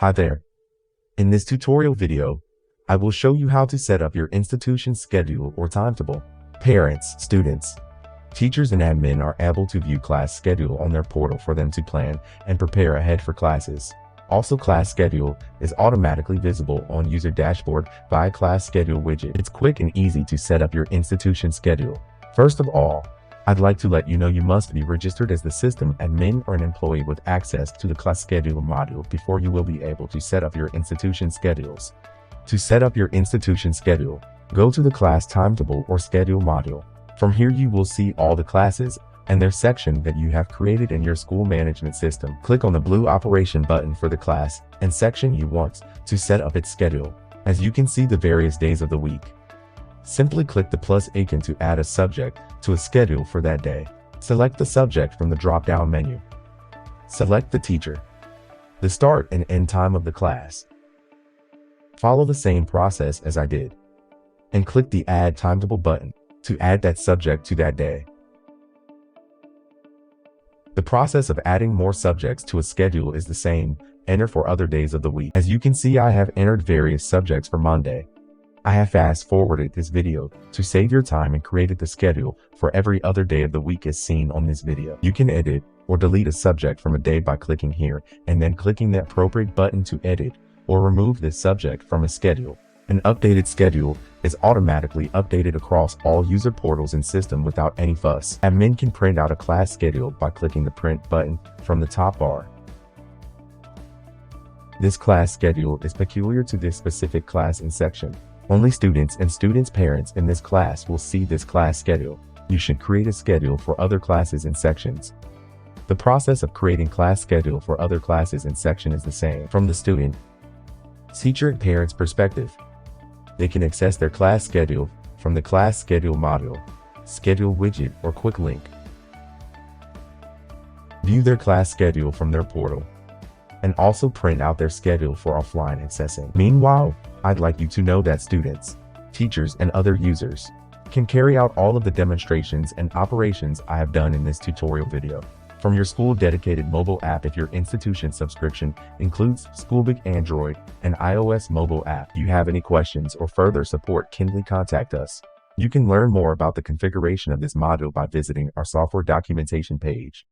Hi there. In this tutorial video, I will show you how to set up your institution's schedule or timetable. Parents, students, teachers, and admin are able to view class schedule on their portal for them to plan and prepare ahead for classes. Also, class schedule is automatically visible on user dashboard via class schedule widget. It's quick and easy to set up your institution schedule. First of all, I'd like to let you know you must be registered as the system admin or an employee with access to the class schedule module before you will be able to set up your institution schedules. To set up your institution schedule, go to the class timetable or schedule module. From here you will see all the classes and their section that you have created in your school management system. Click on the blue operation button for the class and section you want to set up its schedule. As you can see the various days of the week. Simply click the plus icon to add a subject to a schedule for that day. Select the subject from the drop-down menu. Select the teacher, the start and end time of the class. Follow the same process as I did, and click the Add Timetable button to add that subject to that day. The process of adding more subjects to a schedule is the same. Enter for other days of the week. As you can see, I have entered various subjects for Monday. I have fast-forwarded this video to save your time and created the schedule for every other day of the week as seen on this video. You can edit or delete a subject from a day by clicking here and then clicking the appropriate button to edit or remove this subject from a schedule. An updated schedule is automatically updated across all user portals and system without any fuss. Admin can print out a class schedule by clicking the print button from the top bar. This class schedule is peculiar to this specific class and section. Only students and students' parents in this class will see this class schedule. You should create a schedule for other classes and sections. The process of creating class schedule for other classes and section is the same. From the student, teacher, and parents' perspective, they can access their class schedule from the class schedule module, schedule widget, or quick link. View their class schedule from their portal, and also print out their schedule for offline accessing. Meanwhile, I'd like you to know that students, teachers, and other users can carry out all of the demonstrations and operations I have done in this tutorial video from your school dedicated mobile app if your institution subscription includes schoolBic Android and iOS mobile app. If you have any questions or further support, kindly contact us. You can learn more about the configuration of this module by visiting our software documentation page.